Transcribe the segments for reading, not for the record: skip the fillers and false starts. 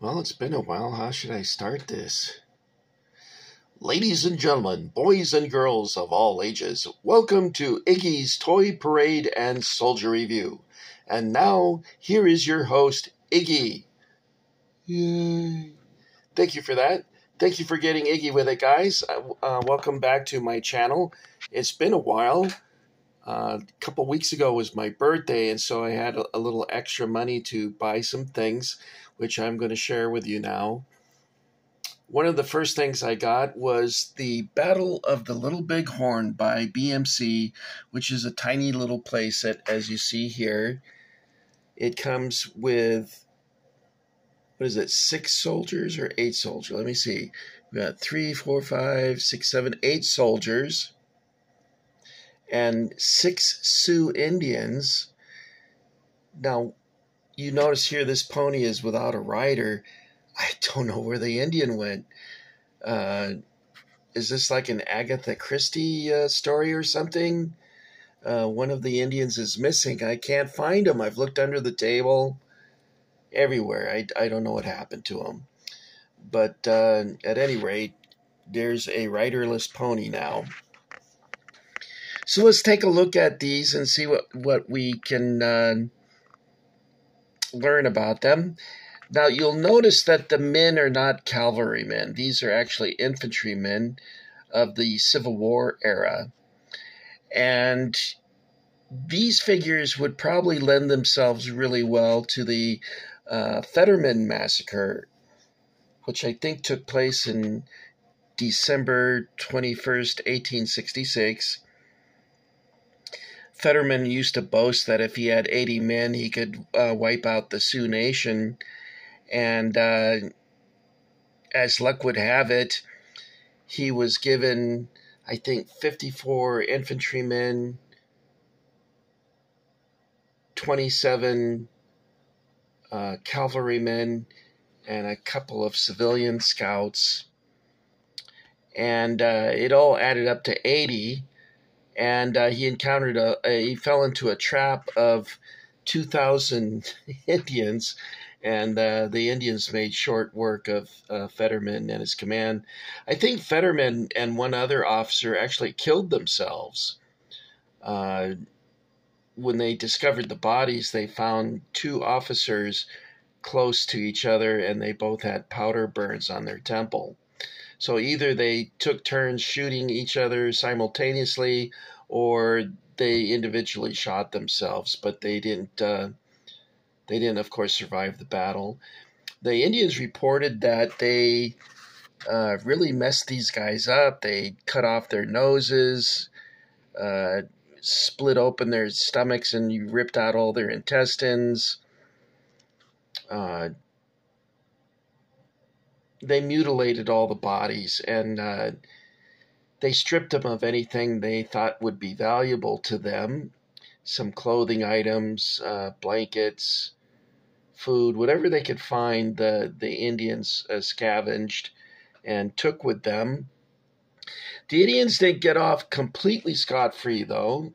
Well, it's been a while. How should I start this? Ladies and gentlemen, boys and girls of all ages, welcome to Iggy's Toy Parade and Soldier Review. And now, here is your host, Iggy. Yay. Thank you for that. Thank you for getting Iggy with it, guys. Welcome back to my channel. It's been a while. A couple weeks ago was my birthday, and so I had a little extra money to buy some things, which I'm going to share with you now. One of the first things I got was the Battle of the Little Big Horn by BMC, which is a tiny little playset, as you see here. It comes with, 6 soldiers or 8 soldiers? Let me see. We got 3, 4, 5, 6, 7, 8 soldiers and 6 Sioux Indians. Now, you notice here this pony is without a rider. I don't know where the Indian went. Is this like an Agatha Christie story or something? One of the Indians is missing. I can't find him. I've looked under the table, everywhere. I don't know what happened to him. But at any rate, there's a riderless pony now. So let's take a look at these and see what we can learn about them. Now, you'll notice that the men are not cavalrymen. These are actually infantrymen of the Civil War era. And these figures would probably lend themselves really well to the Fetterman Massacre, which I think took place in December 21st, 1866. Fetterman used to boast that if he had 80 men, he could wipe out the Sioux Nation. And as luck would have it, he was given, I think, 54 infantrymen, 27 cavalrymen, and a couple of civilian scouts. And it all added up to 80. And he encountered he fell into a trap of 2,000 Indians, and the Indians made short work of Fetterman and his command. I think Fetterman and one other officer actually killed themselves. When they discovered the bodies, they found 2 officers close to each other, and they both had powder burns on their temple. So either they took turns shooting each other simultaneously, or they individually shot themselves, but they didn't, of course, survive the battle. The Indians reported that they really messed these guys up. They cut off their noses, split open their stomachs, and ripped out all their intestines. They mutilated all the bodies, and they stripped them of anything they thought would be valuable to them. Some clothing items, blankets, food, whatever they could find, the Indians scavenged and took with them. The Indians didn't get off completely scot-free, though.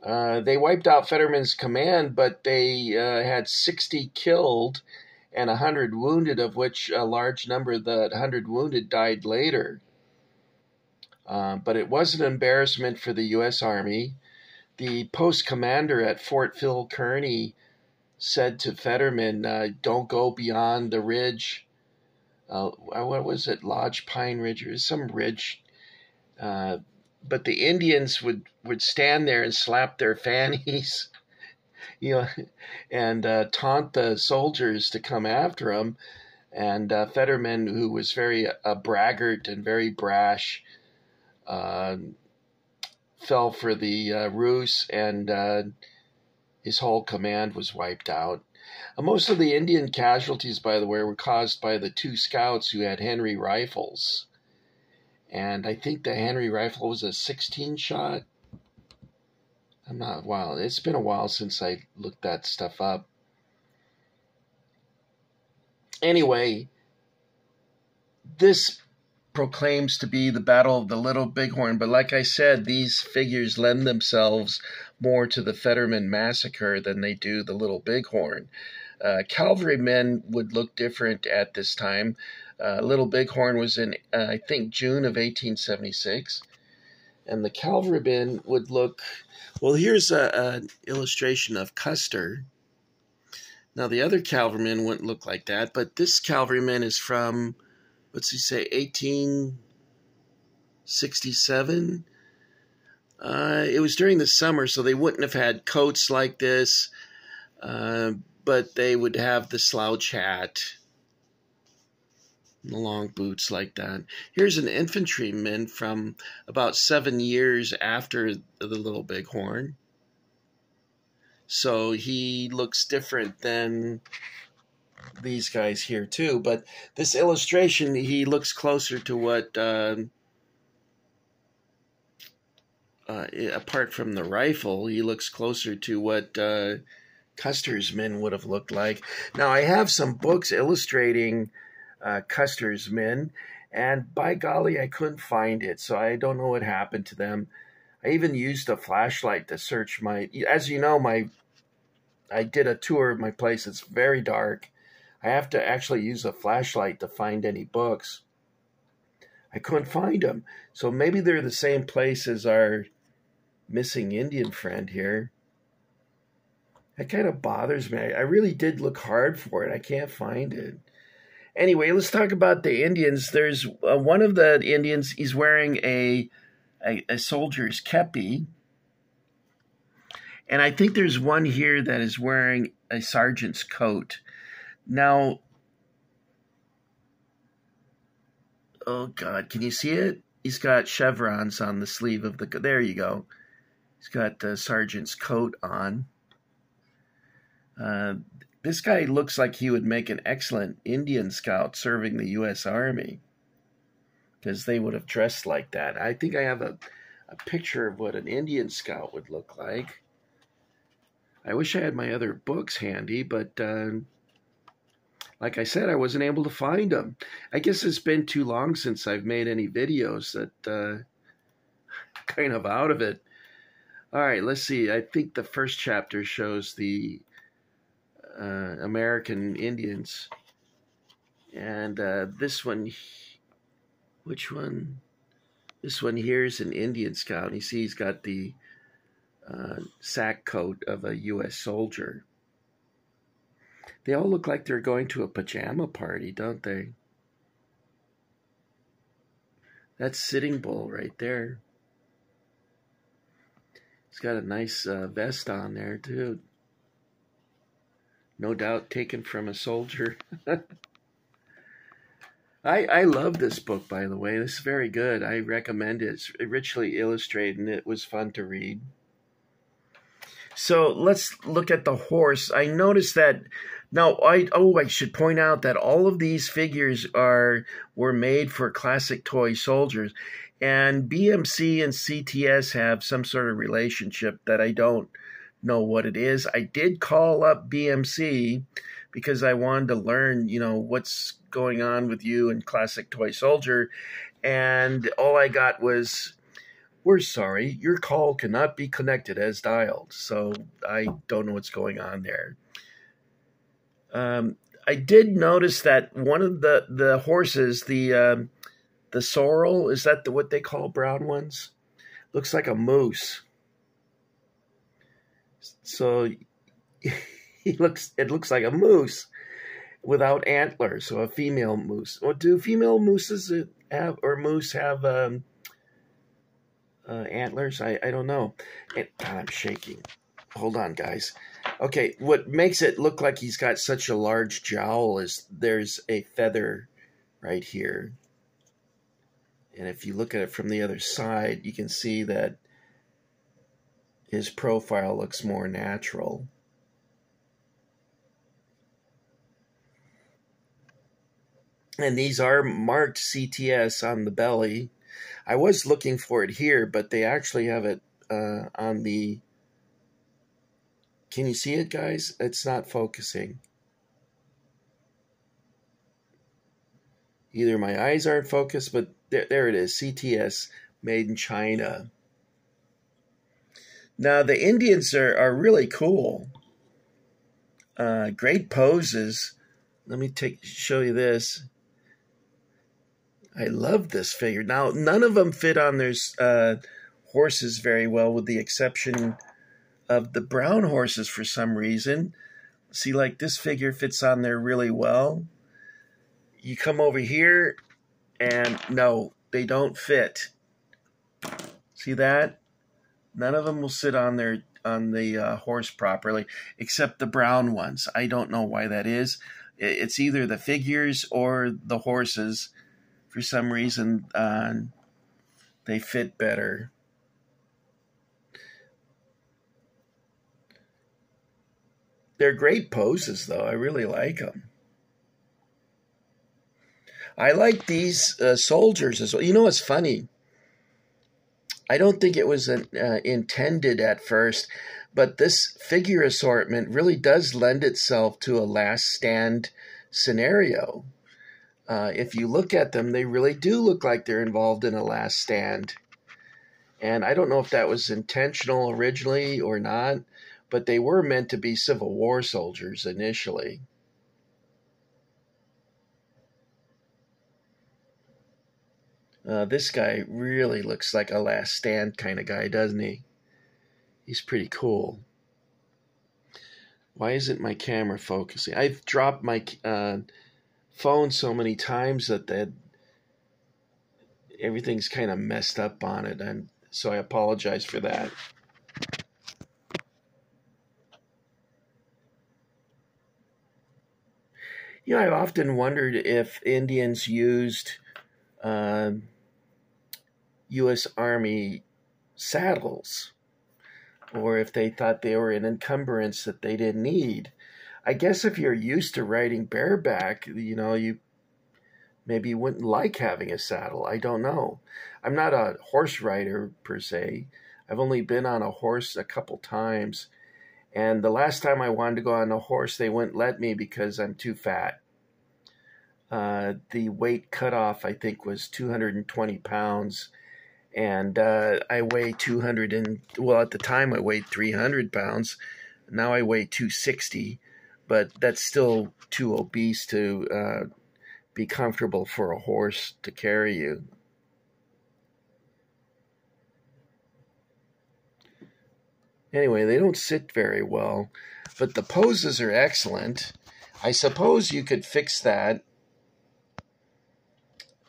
They wiped out Fetterman's command, but they had 60 killed and 100 wounded, of which a large number of the 100 wounded died later. But it was an embarrassment for the U.S. Army. The post commander at Fort Phil Kearny said to Fetterman, don't go beyond the ridge. What was it? Lodge Pine Ridge, or some ridge. But the Indians would stand there and slap their fannies, and taunt the soldiers to come after them. And Fetterman, who was very braggart and very brash, fell for the ruse, and his whole command was wiped out. Most of the Indian casualties, by the way, were caused by the 2 scouts who had Henry rifles. And I think the Henry rifle was a 16-shot. It's been a while since I looked that stuff up. Anyway, this proclaims to be the Battle of the Little Bighorn, but like I said, these figures lend themselves more to the Fetterman Massacre than they do the Little Bighorn. Cavalrymen would look different at this time. Little Bighorn was in, I think, June of 1876. And the cavalrymen would look, well, here's an illustration of Custer. Now, the other cavalryman wouldn't look like that, but this cavalryman is from, what's he say, 1867? It was during the summer, so they wouldn't have had coats like this, but they would have the slouch hat and the long boots like that. Here's an infantryman from about 7 years after the Little Bighorn. So he looks different than these guys here too. But this illustration, he looks closer to what, apart from the rifle, he looks closer to what Custer's men would have looked like. Now, I have some books illustrating Custer's men, and by golly, I couldn't find it, so I don't know what happened to them. I even used a flashlight to search my, as you know, I did a tour of my place. It's very dark. I have to actually use a flashlight to find any books. I couldn't find them. So maybe they're the same place as our missing Indian friend here. That kind of bothers me. I really did look hard for it. I can't find it. Anyway, let's talk about the Indians. There's one of the Indians, he's wearing a soldier's kepi. And I think there's one here that is wearing a sergeant's coat. Now, oh God, can you see it? He's got chevrons on the sleeve of the, there you go. He's got the sergeant's coat on. This guy looks like he would make an excellent Indian scout serving the U.S. Army, because they would have dressed like that. I think I have a picture of what an Indian scout would look like. I wish I had my other books handy, but like I said, I wasn't able to find them. I guess it's been too long since I've made any videos that kind of out of it. All right, let's see. I think the first chapter shows the American Indians. And this one, which one? This one here is an Indian scout. You see he's got the sack coat of a U.S. soldier. They all look like they're going to a pajama party, don't they? That's Sitting Bull right there. He's got a nice vest on there, too. No doubt taken from a soldier. I love this book, by the way. This is very good. I recommend it. It's richly illustrated, and it was fun to read. So let's look at the horse. I noticed that now. I should point out that all of these figures were made for classic toy soldiers, and BMC and CTS have some sort of relationship that I don't know what it is. I did call up BMC because I wanted to learn, what's going on with you and classic toy soldier, and all I got was, "We're sorry, your call cannot be connected as dialed." So I don't know what's going on there. I did notice that one of the horses, the sorrel, is that what they call brown ones? Looks like a moose. So it looks like a moose without antlers, so a female moose. Or do female mooses have, or moose have antlers? I don't know. God, I'm shaking. Hold on, guys. Okay, what makes it look like he's got such a large jowl is there's a feather right here. And if you look at it from the other side, you can see that his profile looks more natural. And these are marked CTS on the belly. I was looking for it here, but they actually have it on the... Can you see it, guys? It's not focusing. Either my eyes aren't focused, but there it is, CTS, made in China. Now, the Indians are really cool. Great poses. Let me show you this. I love this figure. Now, none of them fit on their horses very well, with the exception of the brown horses for some reason. See, like this figure fits on there really well. You come over here, and no, they don't fit. See that? None of them will sit on the horse properly, except the brown ones. I don't know why that is. It's either the figures or the horses. For some reason, they fit better. They're great poses, though. I really like them. I like these soldiers as well. You know what's funny? I don't think it was intended at first, but this figure assortment really does lend itself to a last stand scenario. If you look at them, they really do look like they're involved in a last stand. And I don't know if that was intentional originally or not, but they were meant to be Civil War soldiers initially. This guy really looks like a last stand kind of guy, doesn't he? He's pretty cool. Why isn't my camera focusing? I've dropped my phone so many times that everything's kind of messed up on it, and so I apologize for that. You know, I've often wondered if Indians used U.S. Army saddles, or if they thought they were an encumbrance that they didn't need. I guess if you're used to riding bareback, you know, you maybe wouldn't like having a saddle. I don't know. I'm not a horse rider per se. I've only been on a horse a couple times. And the last time I wanted to go on a horse, they wouldn't let me because I'm too fat. The weight cutoff, I think, was 220 pounds. And I weigh well, at the time I weighed 300 pounds. Now I weigh 260. But that's still too obese to be comfortable for a horse to carry you. Anyway, they don't sit very well, but the poses are excellent. I suppose you could fix that.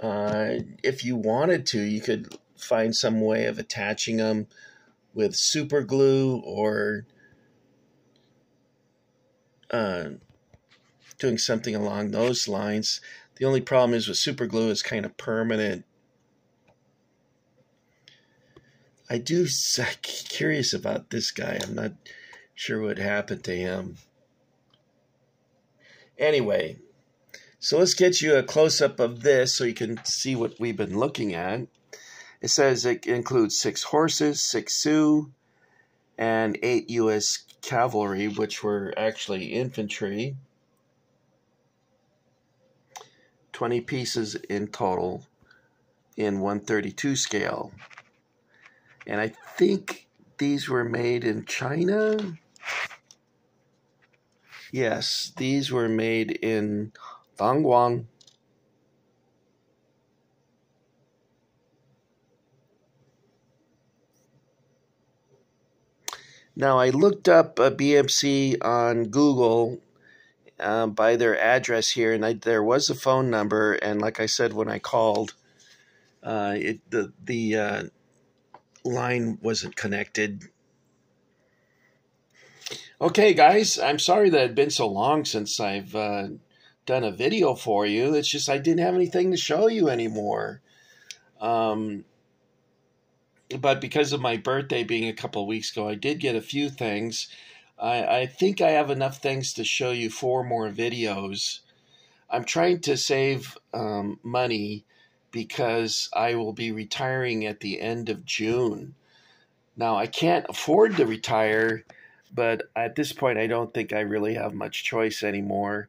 If you wanted to, you could find some way of attaching them with super glue or doing something along those lines. The only problem is with super glue, it's kind of permanent. I'm curious about this guy. I'm not sure what happened to him. Anyway, so let's get you a close-up of this so you can see what we've been looking at. It says it includes 6 horses, 6 Sioux, and 8 U.S. cavalry, which were actually infantry. 20 pieces in total in 132 scale. And I think these were made in China. Yes, these were made in Dongguan. Now, I looked up a BMC on Google by their address here, and there was a phone number. And like I said, when I called, the line wasn't connected. Okay, guys, I'm sorry that it's been so long since I've done a video for you. It's just I didn't have anything to show you anymore. But because of my birthday being a couple of weeks ago, I did get a few things. I think I have enough things to show you 4 more videos. I'm trying to save money because I will be retiring at the end of June. Now, I can't afford to retire, but at this point, I don't think I really have much choice anymore.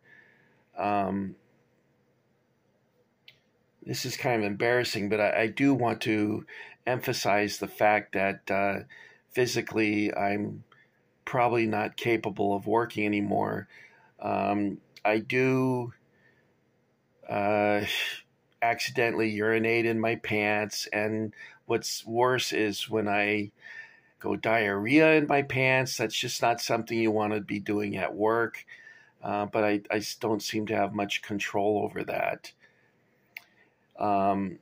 This is kind of embarrassing, but I do want to emphasize the fact that physically I'm probably not capable of working anymore. I do accidentally urinate in my pants, and what's worse is when I go diarrhea in my pants. That's just not something you want to be doing at work, but I don't seem to have much control over that. Um,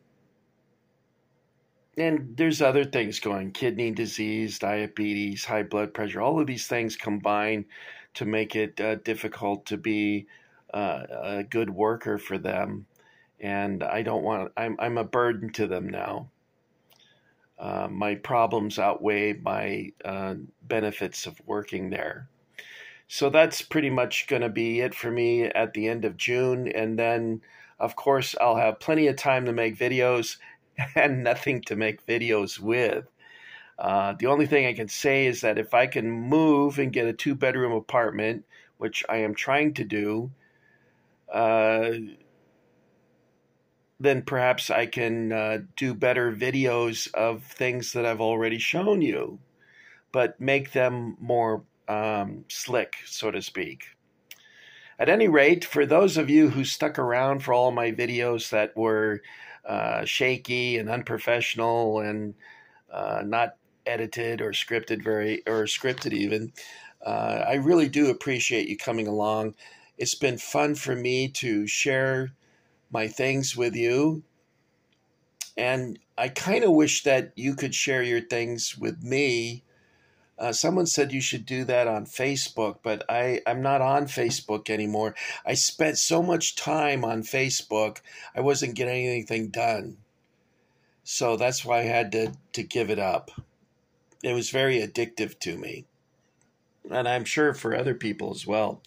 and there's other things going: kidney disease, diabetes, high blood pressure. All of these things combine to make it difficult to be a good worker for them. And I don't want. I'm a burden to them now. My problems outweigh my benefits of working there. So that's pretty much going to be it for me at the end of June. And then, of course, I'll have plenty of time to make videos and nothing to make videos with. The only thing I can say is that if I can move and get a 2-bedroom apartment, which I am trying to do, then perhaps I can do better videos of things that I've already shown you, but make them more slick, so to speak. At any rate, for those of you who stuck around for all my videos that were shaky and unprofessional and not edited or scripted even, I really do appreciate you coming along. It's been fun for me to share my things with you, and I kind of wish that you could share your things with me. Someone said you should do that on Facebook, but I'm not on Facebook anymore. I spent so much time on Facebook, I wasn't getting anything done. So that's why I had to give it up. It was very addictive to me, and I'm sure for other people as well.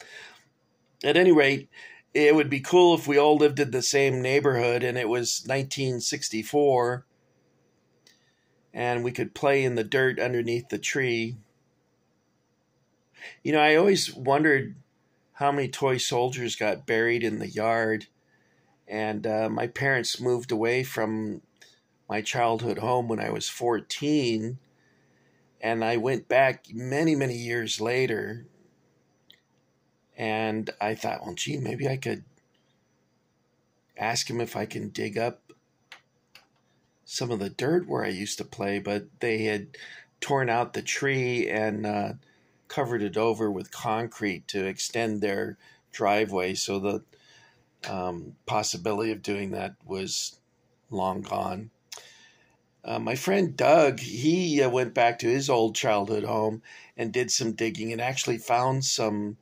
At any rate, it would be cool if we all lived in the same neighborhood and it was 1964 and we could play in the dirt underneath the tree. You know, I always wondered how many toy soldiers got buried in the yard. And my parents moved away from my childhood home when I was 14. And I went back many, many years later. And I thought, well, gee, maybe I could ask him if I can dig up some of the dirt where I used to play. But they had torn out the tree and covered it over with concrete to extend their driveway. So the possibility of doing that was long gone. My friend Doug, he went back to his old childhood home and did some digging and actually found some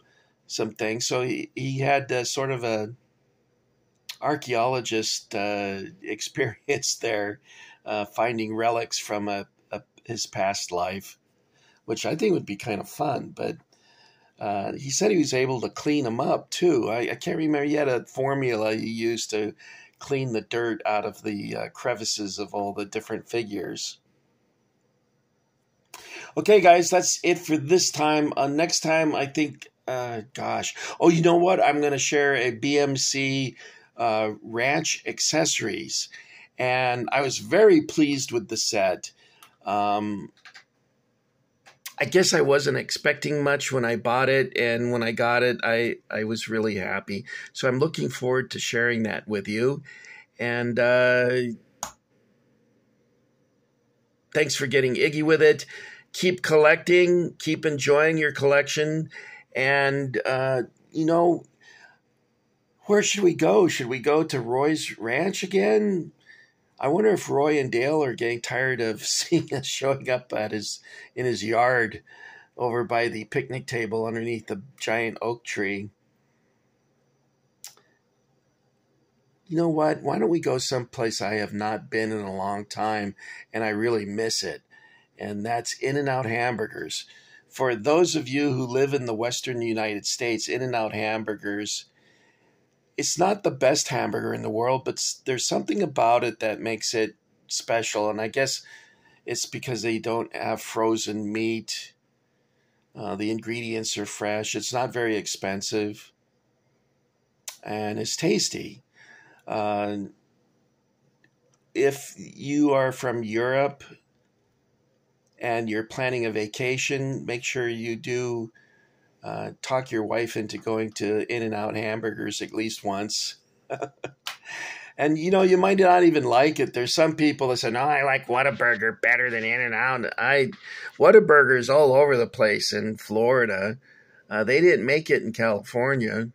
things. So he had sort of a archaeologist experience there, finding relics from his past life, which I think would be kind of fun. But he said he was able to clean them up too. I can't remember. He had a formula he used to clean the dirt out of the crevices of all the different figures. Okay, guys, that's it for this time. Next time, I think, oh, you know what? I'm going to share a BMC ranch accessories, and I was very pleased with the set. I guess I wasn't expecting much when I bought it, and when I got it, I was really happy. So I'm looking forward to sharing that with you. And thanks for getting iggy with it. Keep collecting, keep enjoying your collection. And, you know, where should we go? Should we go to Roy's Ranch again? I wonder if Roy and Dale are getting tired of seeing us showing up in his yard over by the picnic table underneath the giant oak tree. You know what? Why don't we go someplace I have not been in a long time and I really miss it? And that's In-N-Out Hamburgers. For those of you who live in the Western United States, In-N-Out Hamburgers, it's not the best hamburger in the world, but there's something about it that makes it special. And I guess it's because they don't have frozen meat. The ingredients are fresh. It's not very expensive. And it's tasty. If you are from Europe and you're planning a vacation, make sure you do talk your wife into going to In-N-Out hamburgers at least once. And, you know, you might not even like it. There's some people that say, no, I like Whataburger better than In-N-Out. Whataburger's all over the place in Florida. They didn't make it in California.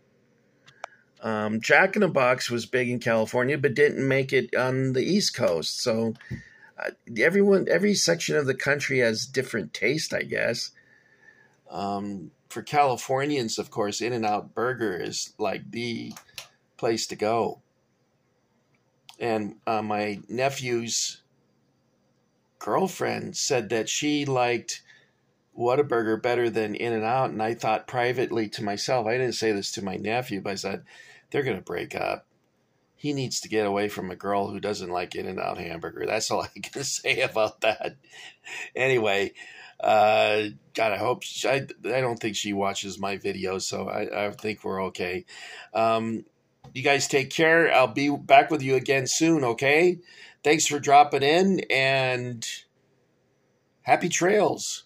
Jack in the Box was big in California, but didn't make it on the East Coast. So every section of the country has different taste, I guess. For Californians, of course, In-N-Out Burger is like the place to go. And my nephew's girlfriend said that she liked Whataburger better than In-N-Out, and I thought privately to myself, I didn't say this to my nephew, but I said, they're going to break up. He needs to get away from a girl who doesn't like In-N-Out hamburger. That's all I can say about that. Anyway, God, I hope I don't think she watches my videos, so I think we're okay. You guys take care. I'll be back with you again soon, okay? Thanks for dropping in, and happy trails.